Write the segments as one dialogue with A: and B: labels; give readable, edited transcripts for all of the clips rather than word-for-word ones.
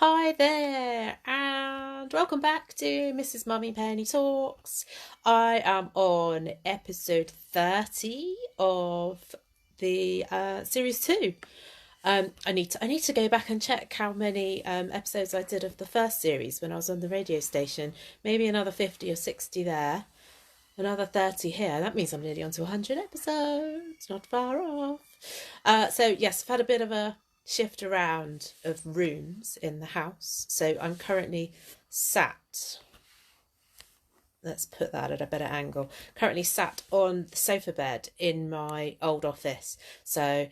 A: Hi there, and welcome back to Mrs. Mummy Penny Talks. I am on episode 30 of the series 2. I need to go back and check how many episodes I did of the first series when I was on the radio station. Maybe another 50 or 60 there, another 30 here. That means I'm nearly on to 100 episodes, not far off. So yes, I've had a bit of a shift around of rooms in the house. So I'm currently sat, let's put that at a better angle, currently sat on the sofa bed in my old office. So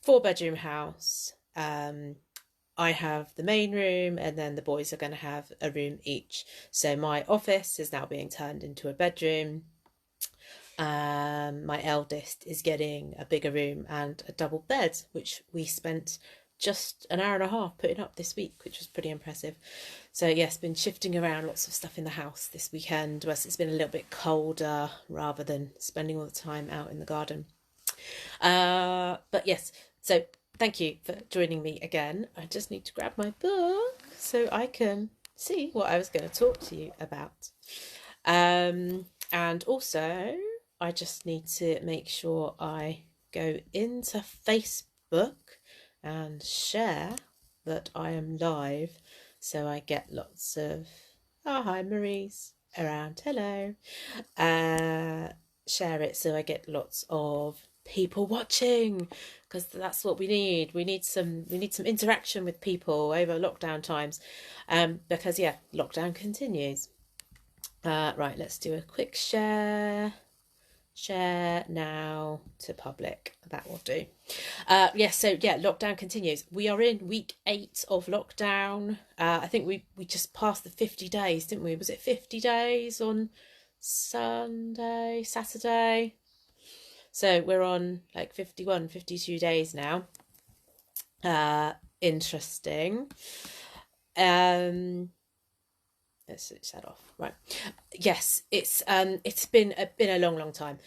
A: 4-bedroom house. I have the main room and then the boys are going to have a room each. So my office is now being turned into a bedroom. My eldest is getting a bigger room and a double bed, which we spent just an hour and a half putting up this week, which was pretty impressive. So yes, been shifting around lots of stuff in the house this weekend, whereas it's been a little bit colder rather than spending all the time out in the garden. But yes, so thank you for joining me again. I just need to grab my book so I can see what I was going to talk to you about. And also, I just need to make sure I go into Facebook and share that I am live so I get lots of hi Marie's around, hello, share it so I get lots of people watching, because that's what we need some interaction with people over lockdown times, because yeah, lockdown continues. Right, let's do a quick share now to public. That will do. Yes, so yeah, lockdown continues. We are in week 8 of lockdown. I think we just passed the 50 days, didn't we? Was it 50 days on Saturday? So we're on like 51, 52 days now. Interesting. Let's switch that off. Right. Yes, it's been a long time.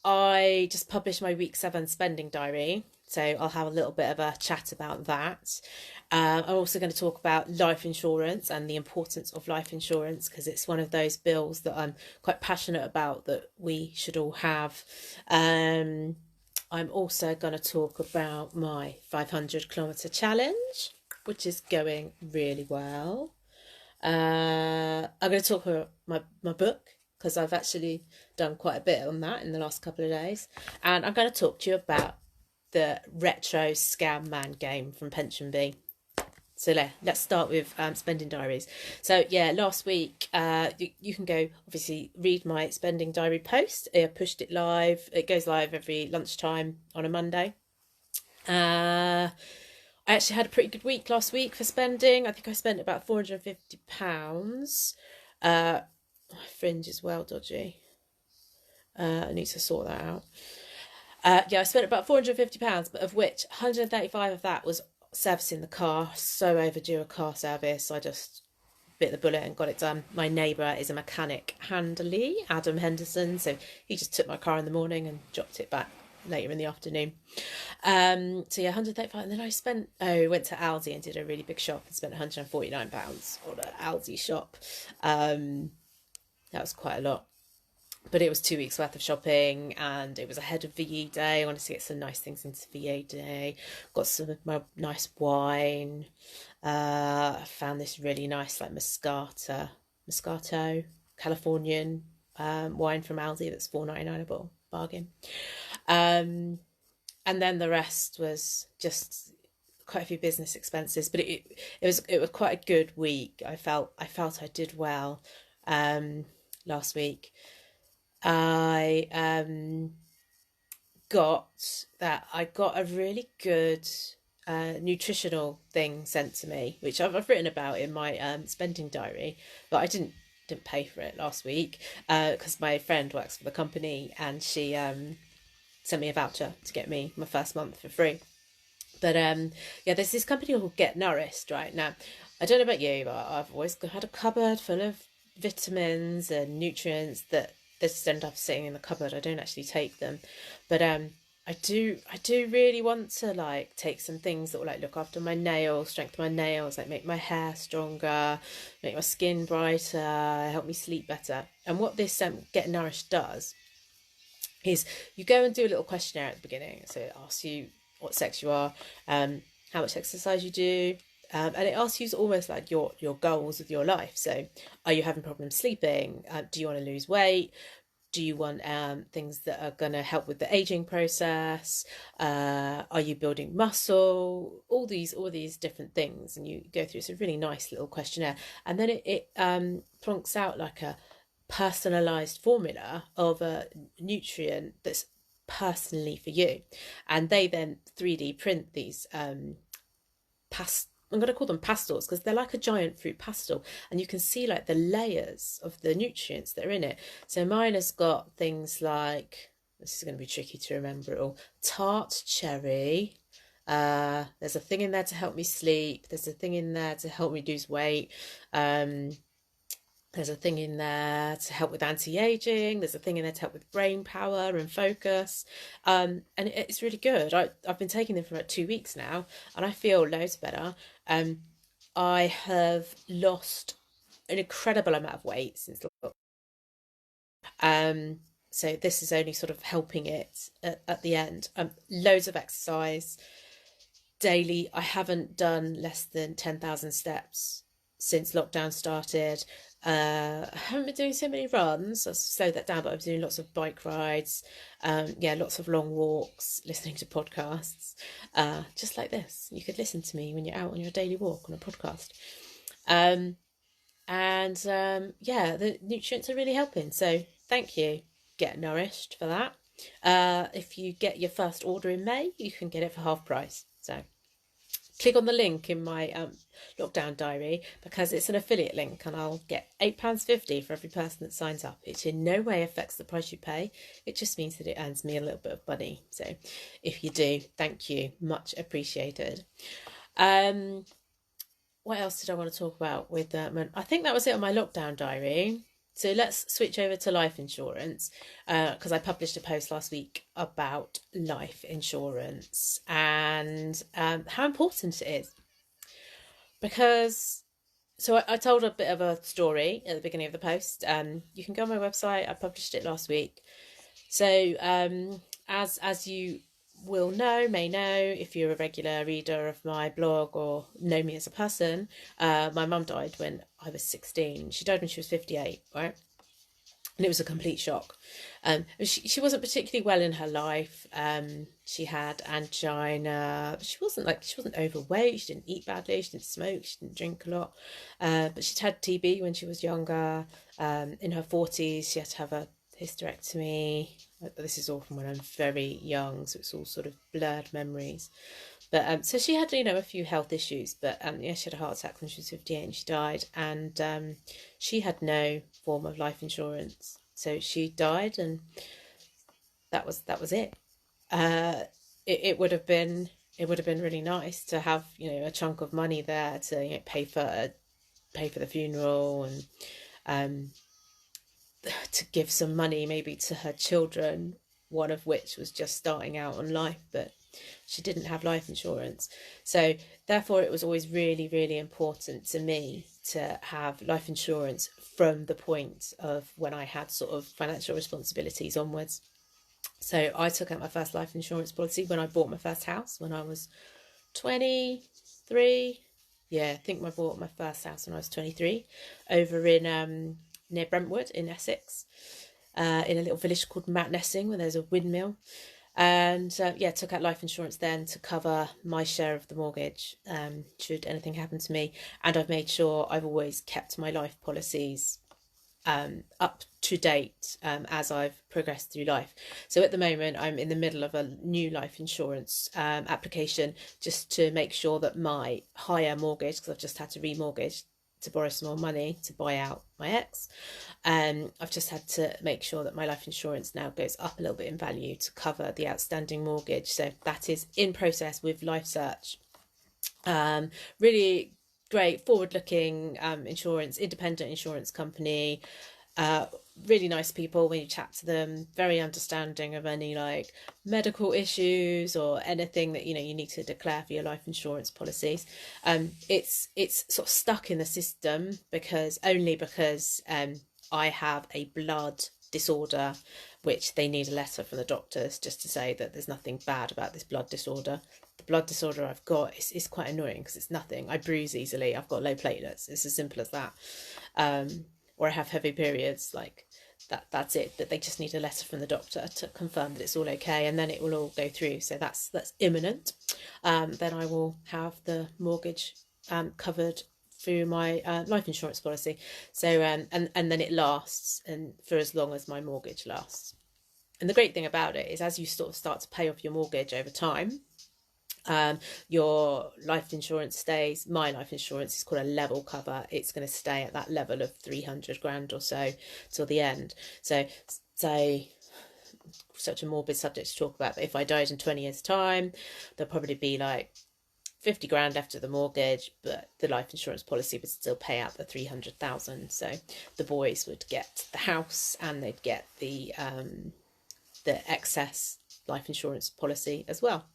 A: I just published my week 7 spending diary, so I'll have a little bit of a chat about that. I'm also going to talk about life insurance and the importance of life insurance, because it's one of those bills that I'm quite passionate about that we should all have. I'm also going to talk about my 500-kilometre challenge, which is going really well. I'm going to talk about my book, because I've actually done quite a bit on that in the last couple of days. And I'm going to talk to you about the retro Scam Man game from Pension Bee. So let's start with spending diaries. So yeah, last week you can go obviously read my spending diary post. I pushed it live. It goes live every lunchtime on a Monday. I actually had a pretty good week last week for spending. I think I spent about £450. My fringe is well dodgy. I need to sort that out. Yeah, I spent about £450, but of which 135 of that was servicing the car. So overdue a car service. I just bit the bullet and got it done. My neighbour is a mechanic handily, Adam Henderson, so he just took my car in the morning and dropped it back later in the afternoon. So yeah, 135, and then went to Aldi and did a really big shop and spent £149 on an Aldi shop. That was quite a lot, but it was 2 weeks worth of shopping, and it was ahead of VE Day. I wanted to get some nice things into VE Day. Got some of my nice wine. I found this really nice like Moscato Californian wine from Aldi that's $4.99 a bottle, bargain. And then the rest was just quite a few business expenses, but it was quite a good week. I felt I did well. Last week I got a really good nutritional thing sent to me, which I've written about in my spending diary, but I didn't pay for it last week because my friend works for the company and she sent me a voucher to get me my first month for free. But yeah, there's this company called Get Nourished right now. I don't know about you, but I've always had a cupboard full of vitamins and nutrients that they just end up sitting in the cupboard. I don't actually take them, but I do really want to like take some things that will like look after my nails, strengthen my nails, like make my hair stronger, make my skin brighter, help me sleep better. And what this Get Nourished does is you go and do a little questionnaire at the beginning. So it asks you what sex you are, how much exercise you do, and it asks you almost like your goals with your life. So, are you having problems sleeping? Do you want to lose weight? Do you want things that are going to help with the aging process? Are you building muscle? All these different things, and you go through. It's a really nice little questionnaire, and then it plonks out like a personalized formula of a nutrient that's personally for you, and they then 3D print these I'm going to call them pastels because they're like a giant fruit pastel, and you can see like the layers of the nutrients that are in it. So mine has got things like, this is going to be tricky to remember it all, tart cherry. There's a thing in there to help me sleep. There's a thing in there to help me lose weight. There's a thing in there to help with anti-aging. There's a thing in there to help with brain power and focus. And it's really good. I've been taking them for about 2 weeks now, and I feel loads better. I have lost an incredible amount of weight since so this is only sort of helping it at the end. Loads of exercise daily. I haven't done less than 10,000 steps since lockdown started. I haven't been doing so many runs. I've slowed that down, but I've been doing lots of bike rides. Lots of long walks, listening to podcasts, just like this. You could listen to me when you're out on your daily walk on a podcast. The nutrients are really helping. So thank you, Get Nourished, for that. If you get your first order in May, you can get it for half price. So click on the link in my lockdown diary because it's an affiliate link, and I'll get £8.50 for every person that signs up. It in no way affects the price you pay. It just means that it earns me a little bit of money. So if you do, thank you. Much appreciated. What else did I want to talk about with I think that was it on my lockdown diary. So let's switch over to life insurance because I published a post last week about life insurance and how important it is. Because, so I told a bit of a story at the beginning of the post. You can go on my website. I published it last week. So as you may know, if you're a regular reader of my blog or know me as a person, my mum died when I was 16. She died when she was 58, right? And it was a complete shock. She wasn't particularly well in her life. She had angina. She wasn't overweight. She didn't eat badly. She didn't smoke. She didn't drink a lot. But she'd had TB when she was younger. In her 40s, she had to have a hysterectomy. This is all from when I'm very young, so it's all sort of blurred memories. But so she had, a few health issues. But she had a heart attack when she was 58 and she died. And she had no form of life insurance, so she died, and that was it. It would have been really nice to have a chunk of money there to pay for the funeral and to give some money maybe to her children, one of which was just starting out on life, but she didn't have life insurance. So therefore it was always really, really important to me to have life insurance from the point of when I had sort of financial responsibilities onwards. So I took out my first life insurance policy when I bought my first house when I was 23. Yeah, I think I bought my first house when I was 23 over in near Brentwood in Essex, in a little village called Mountnessing where there's a windmill. And took out life insurance then to cover my share of the mortgage should anything happen to me. And I've made sure I've always kept my life policies up to date as I've progressed through life. So at the moment I'm in the middle of a new life insurance application just to make sure that my higher mortgage, because I've just had to remortgage to borrow some more money to buy out my ex, I've just had to make sure that my life insurance now goes up a little bit in value to cover the outstanding mortgage. So that is in process with Life Search. Really great forward-looking insurance, independent insurance company. Really nice people when you chat to them, very understanding of any like medical issues or anything that you need to declare for your life insurance policies. It's sort of stuck in the system because I have a blood disorder, which they need a letter from the doctors just to say that there's nothing bad about this blood disorder. The blood disorder I've got is quite annoying because it's nothing. I bruise easily. I've got low platelets. It's as simple as that. Or I have heavy periods, like that's it. That they just need a letter from the doctor to confirm that it's all okay, and then it will all go through. So that's imminent. Then I will have the mortgage covered through my life insurance policy. So and then it lasts and for as long as my mortgage lasts. And the great thing about it is, as you sort of start to pay off your mortgage over time, your life insurance stays. My life insurance is called a level cover. It's going to stay at that level of 300 grand or so till the end. So say, such a morbid subject to talk about, but if I died in 20 years time, there'll probably be like 50 grand left of the mortgage, but the life insurance policy would still pay out the 300,000. So the boys would get the house and they'd get the excess life insurance policy as well.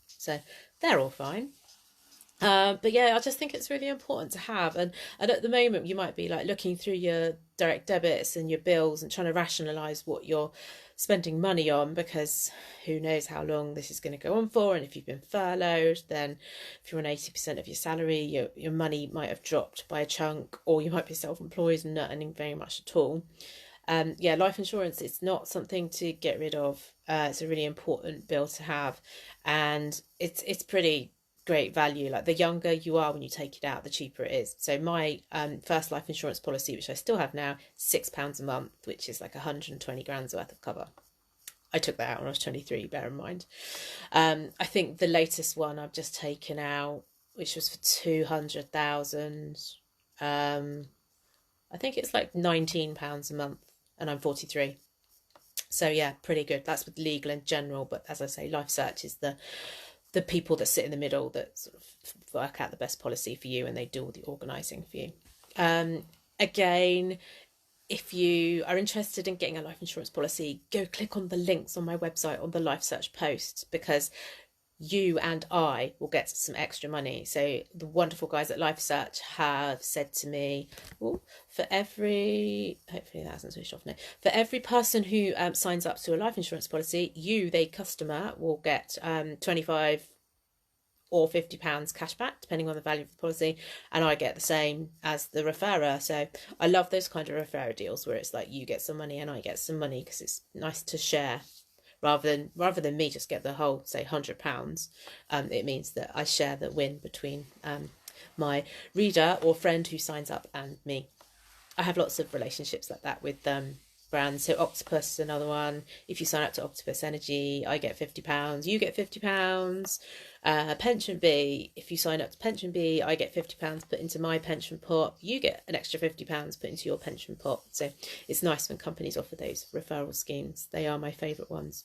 A: So they're all fine. But yeah, I just think it's really important to have. And at the moment, you might be like looking through your direct debits and your bills and trying to rationalise what you're spending money on, because who knows how long this is going to go on for. And if you've been furloughed, then if you're on 80% of your salary, your money might have dropped by a chunk, or you might be self-employed and not earning very much at all. Yeah, life insurance, it's not something to get rid of. It's a really important bill to have, and it's pretty great value. Like, the younger you are when you take it out, the cheaper it is. So my first life insurance policy, which I still have now, £6 a month, which is like 120 grand's worth of cover. I took that out when I was 23, bear in mind. I think the latest one I've just taken out, which was for 200,000, I think it's like £19 a month, and I'm 43. So yeah, pretty good. That's with legal and general, but as I say, Life Search is the people that sit in the middle that sort of work out the best policy for you, and they do all the organising for you. Again, if you are interested in getting a life insurance policy, go click on the links on my website on the Life Search post, because you and I will get some extra money. So the wonderful guys at Life Search have said to me, for every, hopefully that hasn't switched off now, for every person who signs up to a life insurance policy, you, the customer, will get 25 or £50 cash back, depending on the value of the policy, and I get the same as the referrer. So I love those kind of referrer deals where it's like you get some money and I get some money, because it's nice to share. Rather than me just get the whole, say, £100, it means that I share the win between my reader or friend who signs up and me. I have lots of relationships like that with brands. So Octopus is another one. If you sign up to Octopus Energy, I get £50, you get £50. Pension Bee, if you sign up to Pension Bee, I get £50 put into my pension pot, you get an extra £50 put into your pension pot. So it's nice when companies offer those referral schemes. They are my favourite ones.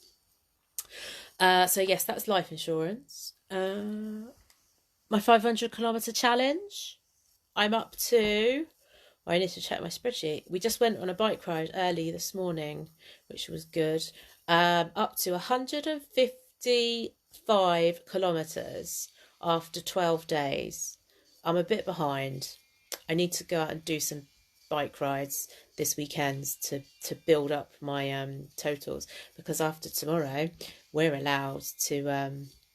A: So yes, that's life insurance. My 500 kilometre challenge, I'm up to, I need to check my spreadsheet. We just went on a bike ride early this morning, which was good. Up to 155 kilometres after 12 days. I'm a bit behind. I need to go out and do some bike rides this weekend to build up my totals, because after tomorrow we're allowed to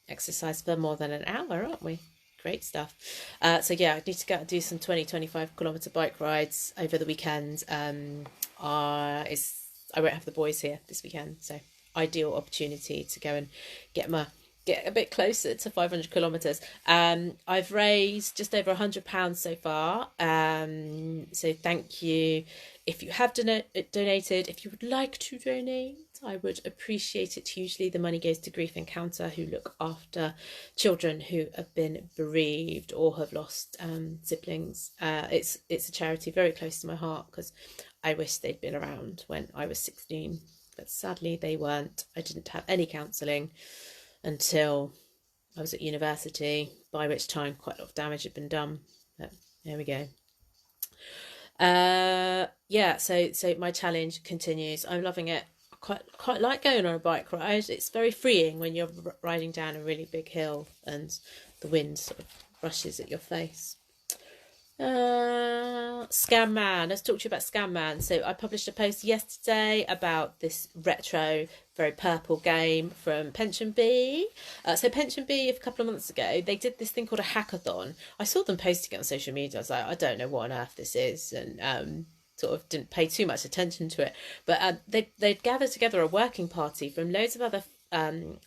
A: exercise for more than an hour, aren't we? Great stuff. So yeah, I need to go and do some 25 kilometre bike rides over the weekend. I won't have the boys here this weekend, so ideal opportunity to go and get a bit closer to 500 kilometres. I've raised just over £100 so far. So thank you. If you have donated, if you would like to donate, I would appreciate it. Usually the money goes to Grief Encounter, who look after children who have been bereaved or have lost siblings. It's a charity very close to my heart, because I wish they'd been around when I was 16, but sadly they weren't. I didn't have any counselling until I was at university, by which time quite a lot of damage had been done. But there we go. Yeah, so my challenge continues. I'm loving it. I quite like going on a bike ride. It's very freeing when you're riding down a really big hill and the wind sort of rushes at your face. Scam Man. Let's talk to you about Scam Man. So I published a post yesterday about this retro, very purple game from Pension Bee. So Pension Bee, a couple of months ago, they did this thing called a hackathon. I saw them posting it on social media. I was like, I don't know what on earth this is, and sort of didn't pay too much attention to it. But they'd gathered together a working party from loads of other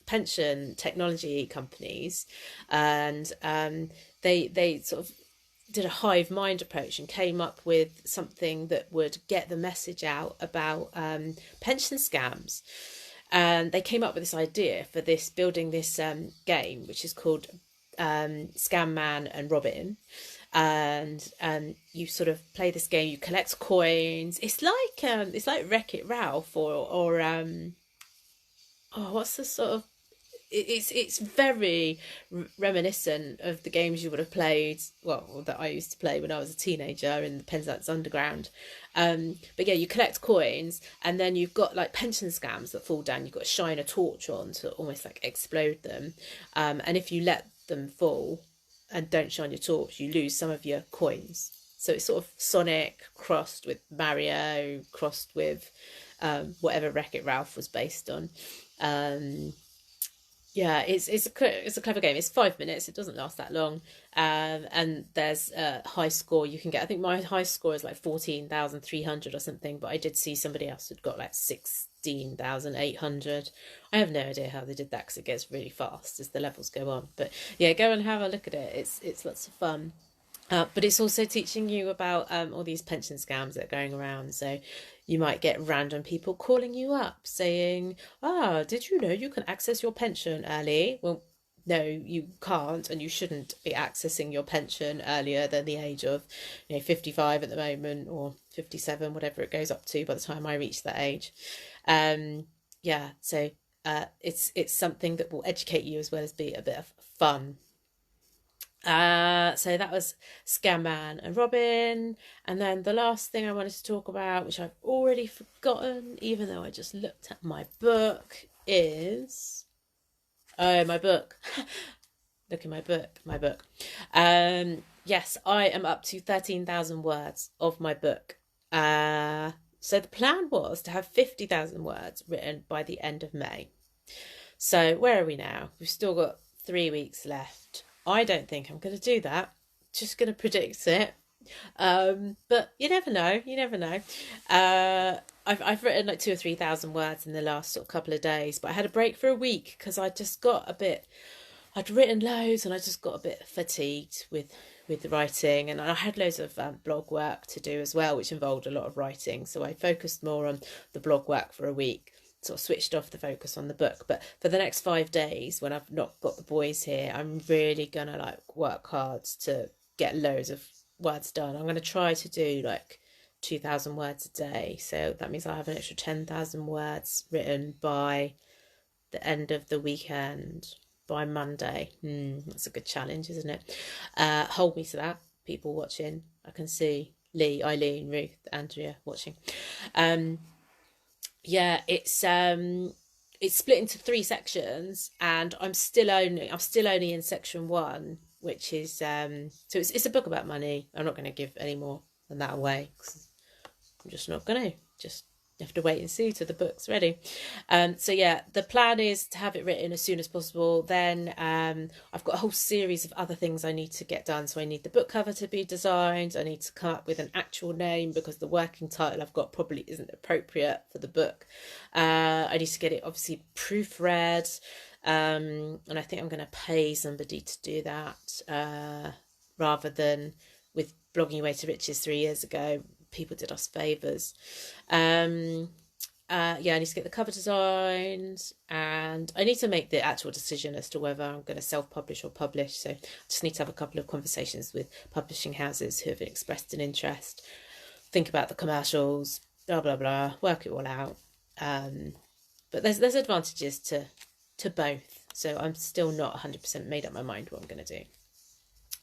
A: pension technology companies, and they sort of did a hive mind approach and came up with something that would get the message out about pension scams. And they came up with this idea for this building this game, which is called Scam Man and Robbin. And you sort of play this game. You collect coins. It's like Wreck-It Ralph or oh, what's the sort of it's very reminiscent of the games you would have played, well, that I used to play when I was a teenager in the Penzance Underground. But yeah, you collect coins and then you've got like pension scams that fall down. You've got to shine a torch on to almost like explode them. And if you let them fall and don't shine your torch, you lose some of your coins. So it's sort of Sonic crossed with Mario, crossed with whatever Wreck-It Ralph was based on. Yeah, it's a clever game. It's 5 minutes. It doesn't last that long, and there's a high score you can get. I think my high score is like 14,300 or something, but I did see somebody else who'd got like 16,800. I have no idea how they did that because it gets really fast as the levels go on. But yeah, go and have a look at it. It's lots of fun. But it's also teaching you about all these pension scams that are going around. So you might get random people calling you up saying, did you know you can access your pension early? Well, no, you can't, and you shouldn't be accessing your pension earlier than the age of, 55 at the moment, or 57, whatever it goes up to by the time I reach that age. Yeah, so it's something that will educate you as well as be a bit of fun. So that was Scam Man and Robbin. And then the last thing I wanted to talk about, which I've already forgotten, even though I just looked at my book, is my book. Look in my book. Yes, I am up to 13,000 words of my book. So the plan was to have 50,000 words written by the end of May. So where are we now? We've still got 3 weeks left. I don't think I'm going to do that. Just going to predict it. But you never know. I've written like 2,000 or 3,000 words in the last sort of couple of days, but I had a break for a week because I just got a bit. I'd written loads and I just got a bit fatigued with the writing, and I had loads of blog work to do as well, which involved a lot of writing. So I focused more on the blog work for a week. Sort of switched off the focus on the book. But for the next 5 days, when I've not got the boys here, I'm really gonna like work hard to get loads of words done. I'm gonna try to do like 2,000 words a day, so that means I have an extra 10,000 words written by the end of the weekend, by Monday. That's a good challenge, isn't it? Hold me to that, people watching. I can see Lee, Eileen, Ruth, Andrea watching. Yeah, it's split into 3 sections, and I'm still only in section 1, which is so it's a book about money. I'm not going to give any more than that away because I'm just not going to. Just have to wait and see till the book's ready. So yeah, the plan is to have it written as soon as possible. Then I've got a whole series of other things I need to get done. So I need the book cover to be designed. I need to come up with an actual name because the working title I've got probably isn't appropriate for the book. I need to get it obviously proofread. And I think I'm going to pay somebody to do that rather than with Blogging Your Way to Riches 3 years ago. People did us favours. Yeah, I need to get the cover designed, and I need to make the actual decision as to whether I'm going to self-publish or publish. So I just need to have a couple of conversations with publishing houses who have expressed an interest, think about the commercials, blah blah blah, work it all out. But there's advantages to both. So I'm still not 100% made up my mind what I'm going to do.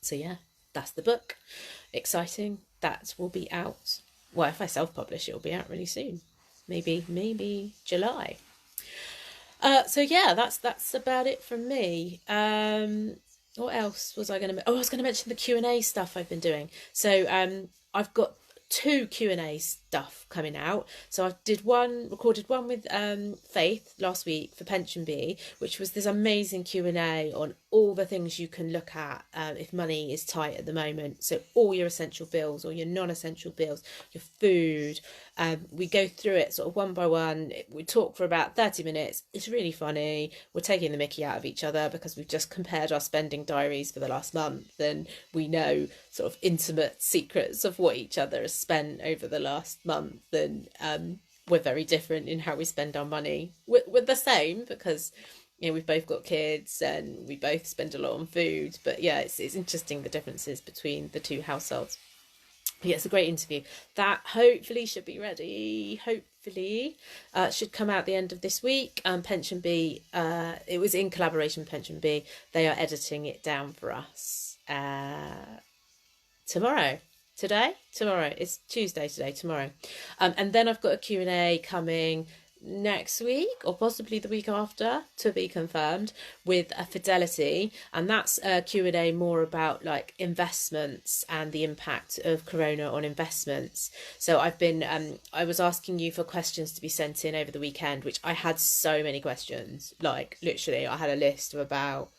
A: So yeah. that's the book. Exciting. That will be out. Well, if I self-publish, it'll be out really soon. Maybe July. So yeah, that's about it from me. What else was I going to? Oh, I was going to mention the Q&A stuff I've been doing. So I've got 2 Q&A stuff coming out. So I recorded one with Faith last week for Pension Bee, which was this amazing Q&A on all the things you can look at if money is tight at the moment. So all your essential bills, all your non-essential bills, your food. We go through it sort of one by one. We talk for about 30 minutes. It's really funny. We're taking the mickey out of each other because we've just compared our spending diaries for the last month, and we know sort of intimate secrets of what each other has spent over the last month. And we're very different in how we spend our money. We're the same because we've both got kids and we both spend a lot on food. But yeah, it's interesting the differences between the 2 households. Yeah, it's a great interview. That hopefully should be ready. Hopefully should come out the end of this week. Pension Bee, it was in collaboration with Pension Bee. They are editing it down for us tomorrow. Tomorrow. It's Tuesday today, tomorrow. And then I've got a Q&A coming next week or possibly the week after, to be confirmed, with a Fidelity, and that's a Q&A more about like investments and the impact of corona on investments. So I've been I was asking you for questions to be sent in over the weekend, which I had so many questions, like literally I had a list of about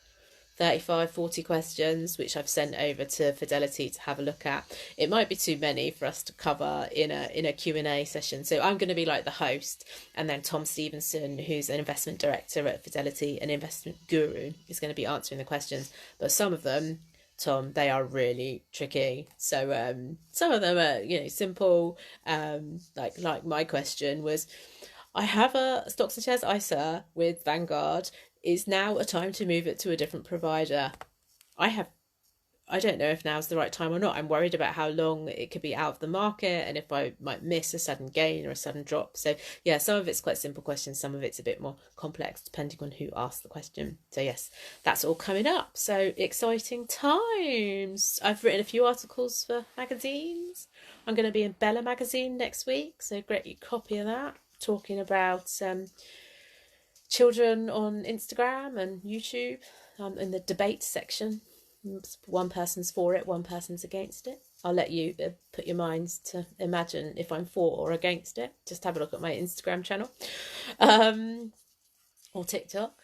A: 35-40 questions, which I've sent over to Fidelity to have a look at. It might be too many for us to cover in a Q&A session, so I'm going to be like the host, and then Tom Stevenson, who's an investment director at Fidelity, an investment guru, is going to be answering the questions. But some of them, Tom, they are really tricky. So some of them are simple. Like my question was, I have a stocks and shares ISA with Vanguard. Is now a time to move it to a different provider? I don't know if now's the right time or not. I'm worried about how long it could be out of the market and if I might miss a sudden gain or a sudden drop. So yeah, some of it's quite simple questions, some of it's a bit more complex depending on who asked the question. So yes, that's all coming up. So exciting times. I've written a few articles for magazines. I'm going to be in Bella magazine next week, so great copy of that, talking about children on Instagram and YouTube in the debate section. One person's for it, one person's against it. I'll let you put your minds to imagine if I'm for or against it. Just have a look at my Instagram channel or TikTok,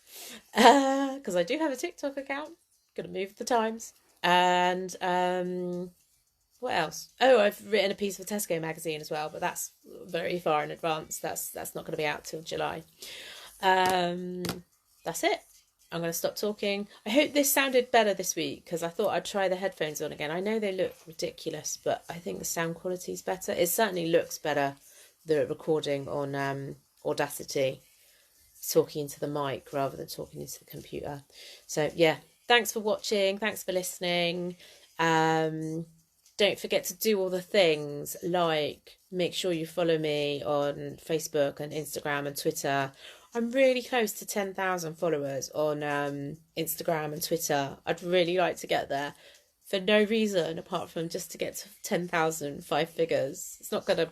A: because I do have a TikTok account. Got to move with the times. And what else? Oh, I've written a piece for Tesco magazine as well, but that's very far in advance. That's not going to be out till July. That's it. I'm going to stop talking. I hope this sounded better this week, because I thought I'd try the headphones on again. I know they look ridiculous, but I think the sound quality is better. It certainly looks better, the recording on Audacity, talking into the mic rather than talking into the computer. So yeah, thanks for watching. Thanks for listening. Don't forget to do all the things, like make sure you follow me on Facebook and Instagram and Twitter. I'm really close to 10,000 followers on Instagram and Twitter. I'd really like to get there for no reason apart from just to get to 10,000, 5 figures. It's not going to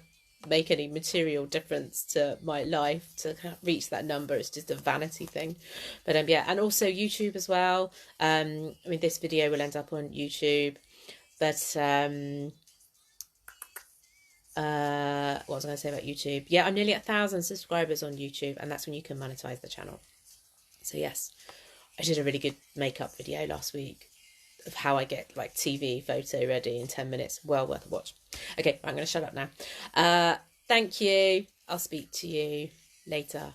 A: make any material difference to my life to reach that number. It's just a vanity thing. But yeah, and also YouTube as well. I mean, this video will end up on YouTube, but what was I going to say about YouTube? Yeah, I'm nearly 1,000 subscribers on YouTube, and that's when you can monetize the channel. So yes, I did a really good makeup video last week of how I get like TV photo ready in 10 minutes. Well worth a watch. Okay, I'm going to shut up now. Thank you. I'll speak to you later.